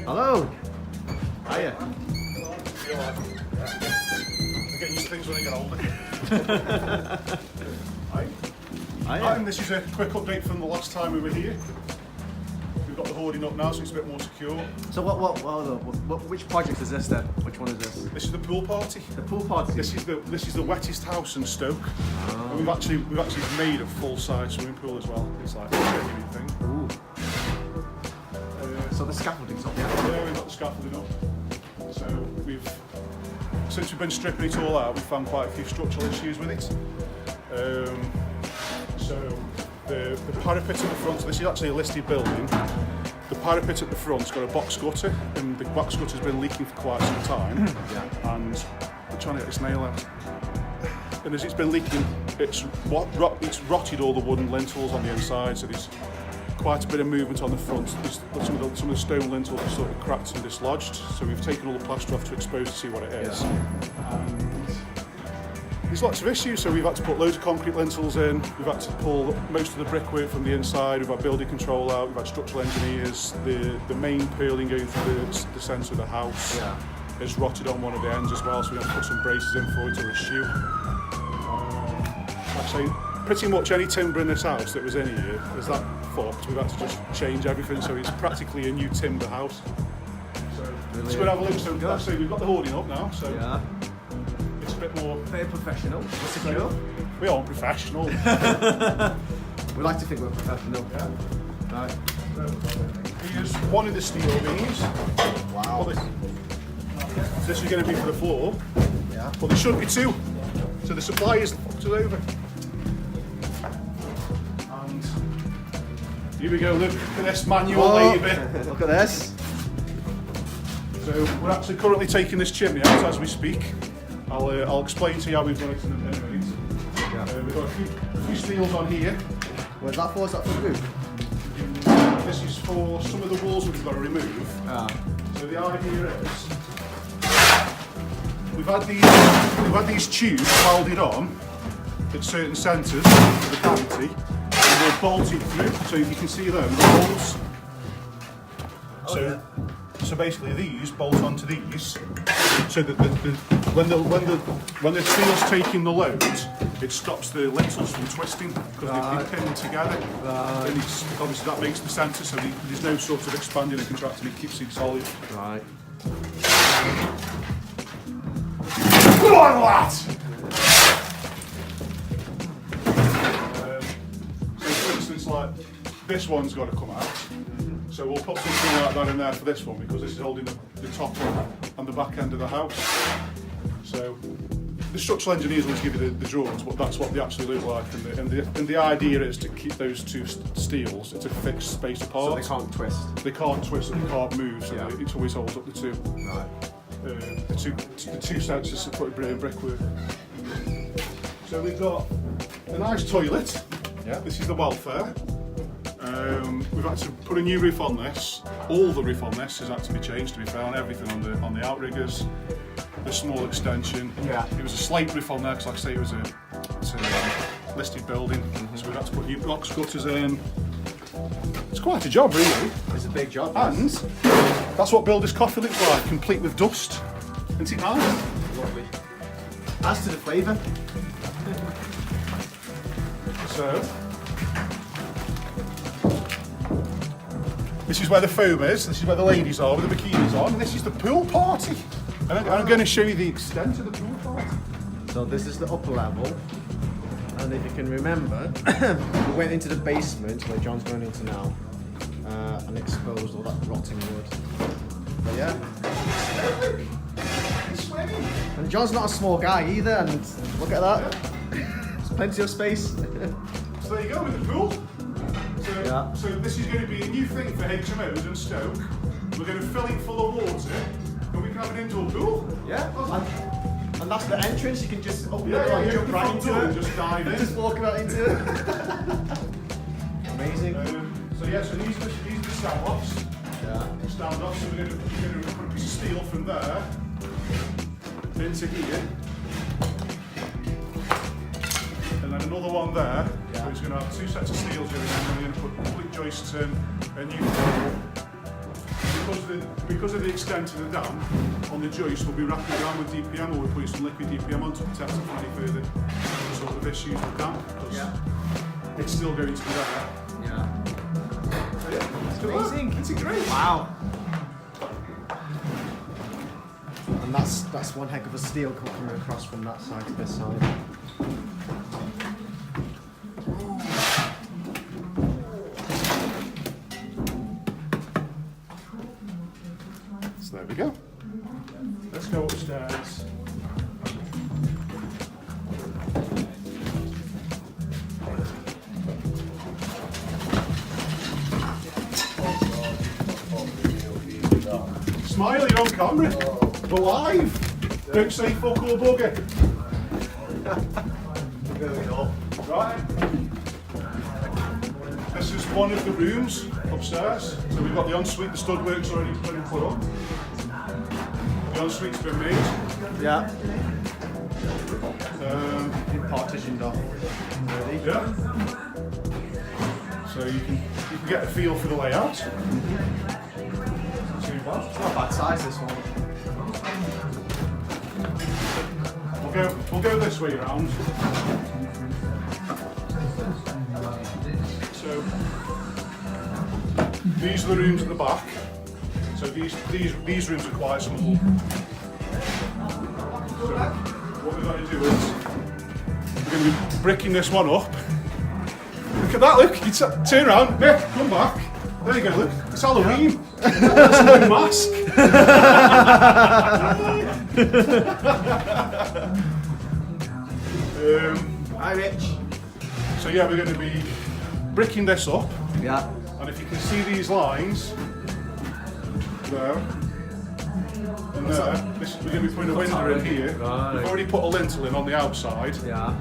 Hello. Hiya. I'm getting used to things when I get older. Hi. And this is a quick update from the last time we were here. We've got the hoarding up now, so it's a bit more secure. So which project is this then? Which one is this? This is the pool party. The pool party. This is the wettest house in Stoke. Oh. And we've actually made a full-size swimming pool as well. It's like a genuine thing. Ooh. So the scaffolding's up, yeah? Yeah, we've got the scaffolding up. So since we've been stripping it all out, we've found quite a few structural issues with it. So the parapet at the front, so this is actually a listed building. The parapet at the front's got a box gutter, and the box gutter's been leaking for quite some time. Yeah. And we're trying to get this nail out. And as it's been leaking, it's rotted all the wooden lintels on the inside, so there's quite a bit of movement on the front. Some of the stone lintels are sort of cracked and dislodged, so we've taken all the plaster off to expose to see what it is. Yeah. And there's lots of issues, so we've had to put loads of concrete lintels in, we've had to pull most of the brickwork from the inside, we've had building control out, we've had structural engineers, the main purling going through the centre of the house is rotted on one of the ends as well, so we have to put some braces in for it or a shoe. Actually, pretty much any timber in this house that was in here is that fucked. We've had to just change everything, so it's practically a new timber house. So let's go and have a look. So let's say we've got the hoarding up now, so it's a bit more... Very professional. Secure. We aren't professional. We like to think we're professional. Yeah. Right. Here's one of the steel beams. Wow. This is going to be for the floor. Yeah. But there should be two. So the supply is fucked it over. And here we go, look at this manual labour. Look at this. So we're actually currently taking this chimney out as we speak. I'll explain to you how we've done it in a minute. Yeah. We've got a few steels on here. Where's that for? Is that for the roof? This is for some of the walls which we've got to remove. So the idea is we've had these tubes welded on at certain centres of the cavity, and we're bolted through. So you can see them, the holes. So basically these bolt onto these, so that when the steel's taking the load, it stops the lintels from twisting because they've been pinned together. And obviously that makes the centre, so there's no sort of expanding and contracting, it keeps it solid. Right. Go on, lad! So for instance, like this one's got to come out. So we'll put something like that in there for this one because this is holding the top one and the back end of the house. So the structural engineers will give you the drawings, but that's what they actually look like. And the idea is to keep those two steels at a fixed space apart. So they can't twist. They can't twist and they can't move, so it always holds up the two. Right. The two sets of supported brickwork. So we've got a nice toilet. Yeah. This is the welfare. We've had to put a new roof on this. All the roof on this has had to be changed, to be fair, on everything on the outriggers. The small extension. Yeah. It was a slate roof on there because, like I say, it's a listed building. So we've had to put new box gutters in. It's quite a job, really. It's a big job. And that's what Builder's Coffee looks like, complete with dust. Isn't it nice? Lovely. As to the flavour. So, this is where the foam is, this is where the ladies are with the bikinis on, and this is the pool party. And I'm going to show you the extent of the pool party. So this is the upper level, and if you can remember, we went into the basement where John's going into now, and exposed all that rotting wood. But yeah. And John's not a small guy either, and look at that. There's plenty of space. So there you go with the pool. So this is going to be a new thing for HMOs and Stoke. We're going to fill it full of water, and we can have an indoor pool. Yeah. And that's the entrance. You can just open the door and jump right into it. Just dive in. Just walk right into it. Amazing. So these are the stand-offs. Yeah. Stand-offs. So we're going to put a piece of steel from there into here. And then another one there. Yeah. So it's going to have two sets of steels going in, and we're going to put complete joists in, a new floor. because of the extent of the dam on the joist, we'll be wrapping it down with DPM, or we're putting some liquid DPM on to protect it from any further sort of issues with damp, because it's still going to be there. Yeah. So yeah, It's amazing. It's great. Wow. And that's one heck of a steel coming across from that side to this side. So there we go. Let's go upstairs. Smile, you're on camera. We're live. Don't say fuck or bugger. Right. This is one of the rooms upstairs. So we've got the ensuite, the stud works already been put up. The ensuite's been made. Yeah. Partitioned off already. Yeah. So you can get a feel for the layout. It's not a bad size, this one. We'll go this way around. So these are the rooms at the back. So these rooms are quite small. So what we're going to do is we're going to be bricking this one up. Look at that! Look, you turn around, Nick, come back. There you go. Look, it's Halloween. That's my mask. Hi, Rich. So yeah, we're going to be bricking this up. Yeah. And if you can see these lines, there, and there, we're going to be putting a window in here. Right. We've already put a lintel in on the outside, Yeah.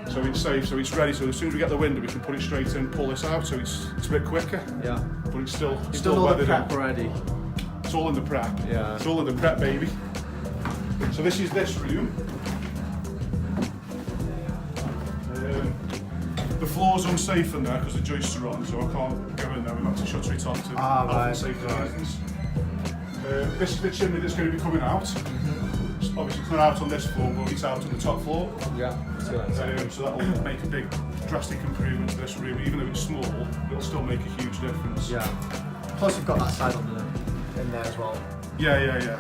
so it's safe, so it's ready. So as soon as we get the window, we can put it straight in, pull this out, so it's a bit quicker. Yeah. But it's still You've done all the weathered prep in. already. It's all in the prep. Yeah. It's all in the prep, baby. So this is this room. The floor's unsafe in there because the joists are on, so I can't go in there. We've got to shutter it off to health and safety reasons. This is the chimney that's going to be coming out. Obviously it's not out on this floor, but it's out on the top floor. Yeah. So that will make a big drastic improvement to this room. Even though it's small, it'll still make a huge difference. Yeah. Plus you've got that side on in there as well. Yeah.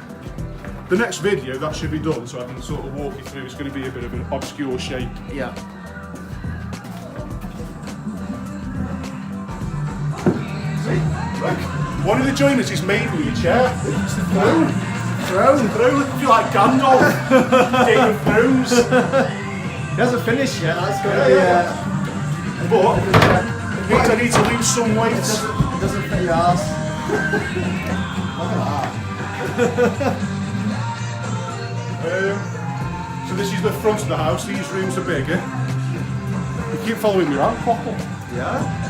The next video, that should be done, so I can sort of walk you through. It's going to be a bit of an obscure shape. Yeah. Look, one of the joiners is made with your chair. It's the throne. Throne. Look, you like Gandalf. Game of Thrones. It hasn't finished yet, that's going to be... But it means I need to lose some weight. It doesn't fit your ass. Look at that. So this is the front of the house. These rooms are bigger. You keep following me around, proper. Yeah.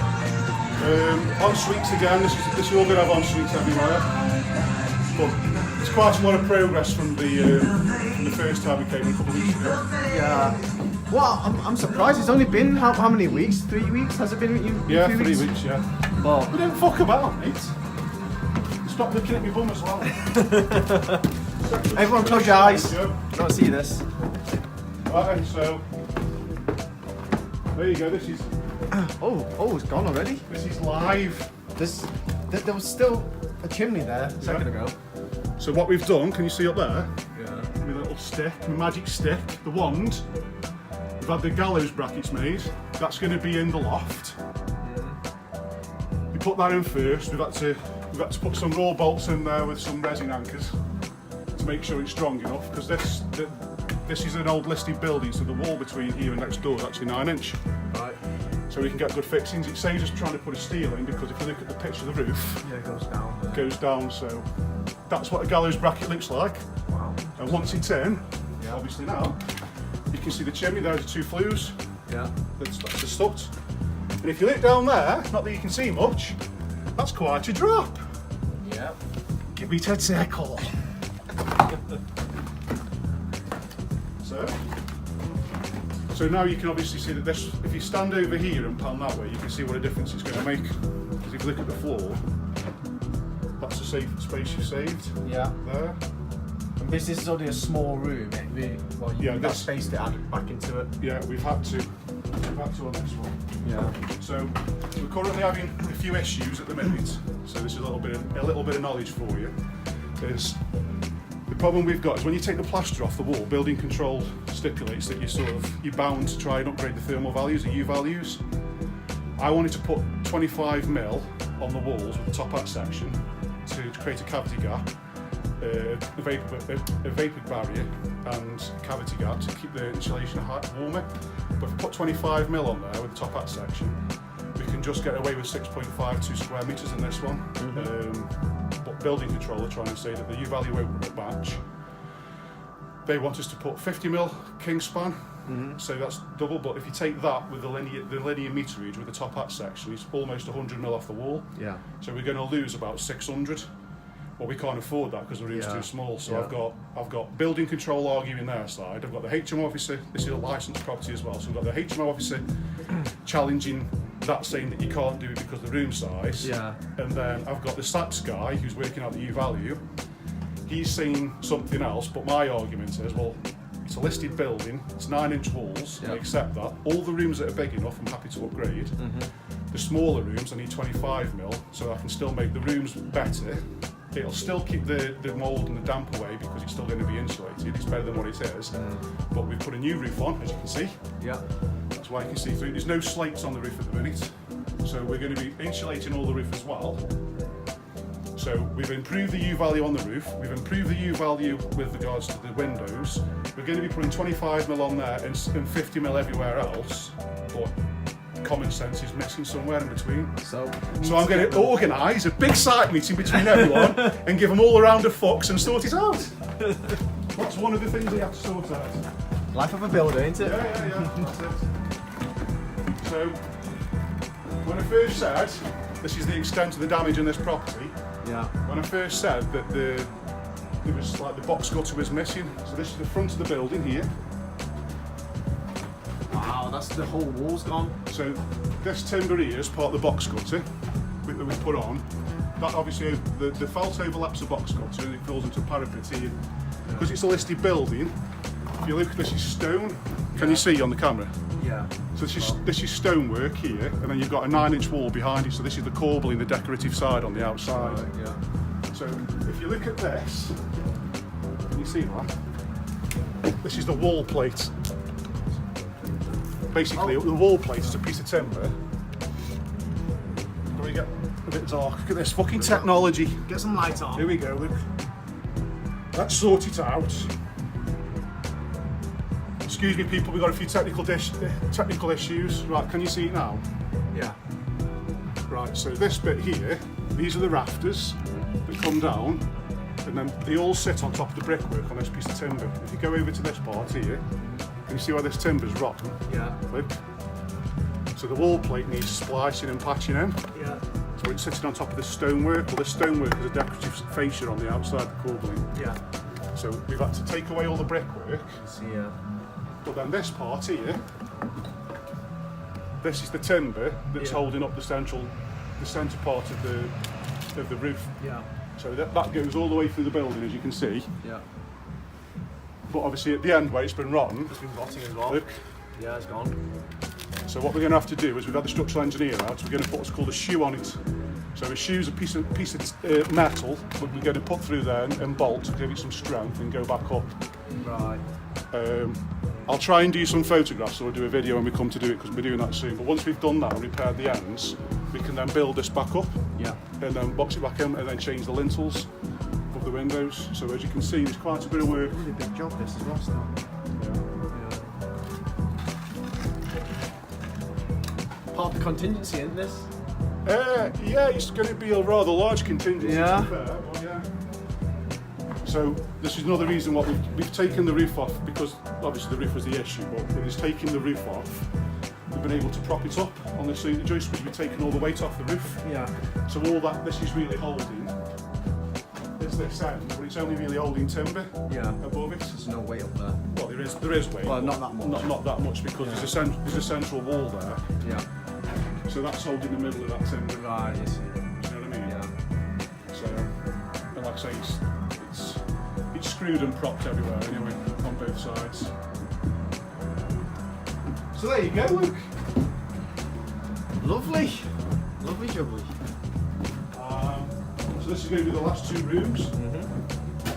En suites again. This is all going to have en suites everywhere. But it's quite a lot of progress from the first time we came in a couple of weeks ago. Yeah. Well, I'm surprised. It's only been how many weeks? 3 weeks? Has it been? Yeah, 3 weeks. Yeah. Well, We don't fuck about, mate. Stop looking at me bum as well. everyone, close your eyes. Don't see this. Right, so there you go. This is It's gone already. this is live. There was still a chimney there a second ago. So what we've done, can you see up there? Yeah. With a little stick, a magic stick, the wand. We've had the gallows brackets made. That's going to be in the loft. We put that in first. We've had to put some raw bolts in there with some resin anchors to make sure it's strong enough. Because this is an old listed building, so the wall between here and next door is actually 9 inch. Right. So we can get good fixings. It saves us trying to put a steel in, because if you look at the pitch of the roof, Yeah, it goes down. it goes down. So that's what a gallows bracket looks like. Wow. And once it's in, Yeah. obviously now, you can see the chimney. There's the 2 flues. Yeah. That's the studs. And if you look down there, not that you can see much, that's quite a drop. Yeah. Give me 10 circle. So now you can obviously see that this, if you stand over here and pan that way, you can see what a difference it's going to make. Because if you look at the floor, that's a safe space you saved Yeah. there. And this is only a small room. You've got space to add back into it. Yeah, we've had to on this one. Yeah. So we're currently having a few issues at the minute. So this is a little bit of knowledge for you. Is the problem we've got is when you take the plaster off the wall, building control stipulates that you're bound to try and upgrade the thermal values, the U values. I wanted to put 25mm on the walls with the top hat section to create a cavity gap, a vapor barrier and cavity gap to keep the insulation warmer. But if we put 25mm on there with the top hat section, we can just get away with 6.52 square metres in this one. But building control are trying to say that the U value won't match. They want us to put 50mm king span, so that's double. But if you take that with the linear meterage with the top hat section, it's almost 100mm off the wall. Yeah. So we're going to lose about 600. Well, we can't afford that because the room's too small. So I've got building control arguing their side. I've got the HMO officer. This is a licensed property as well. So we've got the HMO officer challenging that, saying that you can't do it because of the room size. Yeah. And then I've got the SAPS guy who's working out the U value. He's saying something else, but my argument is, well, it's a listed building. It's 9-inch walls. I accept that. All the rooms that are big enough, I'm happy to upgrade. The smaller rooms, I need 25mm, so I can still make the rooms better. It'll still keep the mould and the damp away because it's still going to be insulated. It's better than what it is. But we've put a new roof on, as you can see. Yeah. That's why you can see through. There's no slates on the roof at the minute. So we're going to be insulating all the roof as well. So we've improved the U value on the roof. We've improved the U value with regards to the windows. We're going to be putting 25mm on there and 50mm everywhere else. But common sense is missing somewhere in between. So I'm going to organise a big site meeting between everyone and give them all a round of fucks and sort it out. That's one of the things we have to sort out. Life of a builder, ain't it? Yeah, that's it. So, when I first said, this is the extent of the damage in this property, when I first said that it was like the box gutter was missing, so this is the front of the building here. Wow, that's the whole wall's gone. So this timber here is part of the box gutter that we put on. That obviously, the felt overlaps the box gutter and it falls into a parapet here. Because it's a listed building, if you look, this is stone. Can you see on the camera? Yeah. So this is stonework here, and then you've got a 9-inch wall behind it. So this is the corbelling, the decorative side on the outside. Yeah. So if you look at this, can you see that? This is the wall plate. Basically, the wall plate is a piece of timber. Can we get a bit dark? Look at this fucking technology. Get some light on. Here we go, look. Let's sort it out. Excuse me, people, we've got a few technical issues. Right, can you see it now? Yeah. Right, so this bit here, these are the rafters that come down, and then they all sit on top of the brickwork on this piece of timber. If you go over to this part here, can you see where this timber's rotten? Yeah. Look. So the wall plate needs splicing and patching in. Yeah. So it's sitting on top of this stonework. Well, this stonework is a decorative fascia on the outside of the corbelling. Yeah. So we've had to take away all the brickwork. Yeah. But then this part here, this is the timber that's holding up the centre part of the roof. Yeah. So that goes all the way through the building, as you can see. Yeah. But obviously at the end where it's been rotten, It's been rotting as well. look. Yeah, it's gone. So what we're going to have to do is we've had the structural engineer out, so we're going to put what's called a shoe on it. So a shoe's a piece of metal that we're going to put through there and bolt to give it some strength and go back up. Right. I'll try and do some photographs, so we'll do a video when we come to do it because we're doing that soon. But once we've done that and repaired the ends, we can then build this back up. Yeah. And then box it back in and then change the lintels of the windows. So as you can see, there's quite a bit of work. Really big job this as well, still. Part of the contingency, isn't this? Yeah, it's going to be a rather large contingency. Yeah. To be fair, but yeah. So this is another reason why we've taken the roof off, because obviously the roof was the issue, but with us taking the roof off, we've been able to prop it up on the joist, because we've taken all the weight off the roof. Yeah. So all that this is really holding is this end, but it's only really holding timber above it. There's no weight up there. Well, there is weight. Well, not that much. Not that much, because there's a central wall there. Yeah. So that's holding the middle of that timber. Right, you see. Do you know what I mean? Yeah. So I say, it's screwed and propped everywhere anyway, on both sides. So there you go, Luke. Lovely. Lovely jubbly. So this is going to be the last 2 rooms.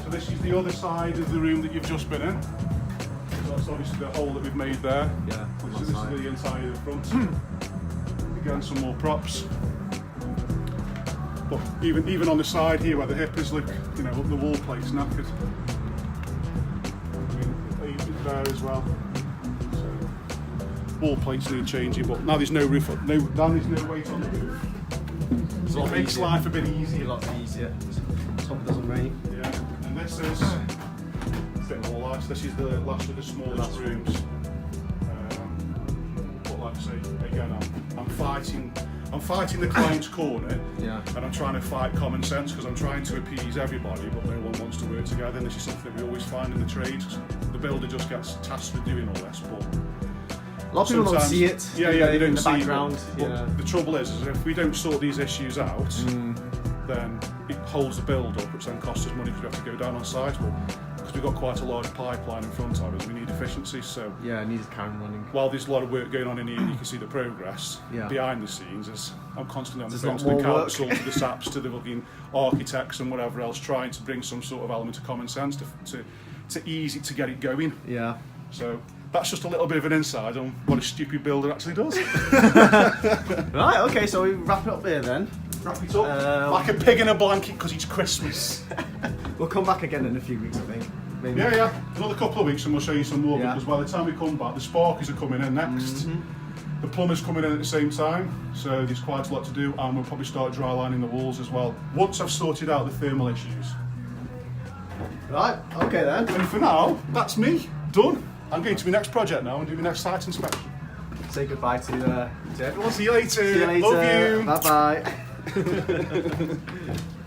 So this is the other side of the room that you've just been in. So that's obviously the hole that we've made there. Yeah. So this is the inside of the front. Again, some more props. But even on the side here where the hip is, look, you know, the wall plate's knackered. Even there as well. So, wall plates need changing, but now there's no roof, now there's no weight on the roof. So it makes life a bit easier. A lot easier. Top doesn't rain. Yeah, and this is a bit more light. This is the last of the smallest rooms. But like I say, again, I'm fighting the client's corner, and I'm trying to fight common sense because I'm trying to appease everybody, but no one wants to work together. And this is something that we always find in the trades. The builder just gets tasked with doing all this, but a lot of people don't see it. Yeah, they don't in the see background. But the trouble is if we don't sort these issues out, then it holds the build up, which then costs us money because we have to go down on site. But because we've got quite a large pipeline in front of us, we need efficiency. So yeah, it needs carrying running. while there's a lot of work going on in here, you can see the progress behind the scenes. As I'm constantly on the phone to the council, to the SAPs, to the fucking architects and whatever else, trying to bring some sort of element of common sense to ease it, to get it going. Yeah. So that's just a little bit of an insight on what a stupid builder actually does. Right, okay, so we wrap it up there then. Wrap it up like a pig in a blanket because it's Christmas. We'll come back again in a few weeks, I think. Maybe. Yeah, another couple of weeks and we'll show you some more, because by the time we come back, the sparkies are coming in next. The plumber's coming in at the same time, so there's quite a lot to do, and we'll probably start dry lining the walls as well, once I've sorted out the thermal issues. Right, okay then. And for now, that's me, done. I'm going to my next project now and do my next site inspection. Say goodbye to everyone. See you later. See you later. Love you. Bye bye.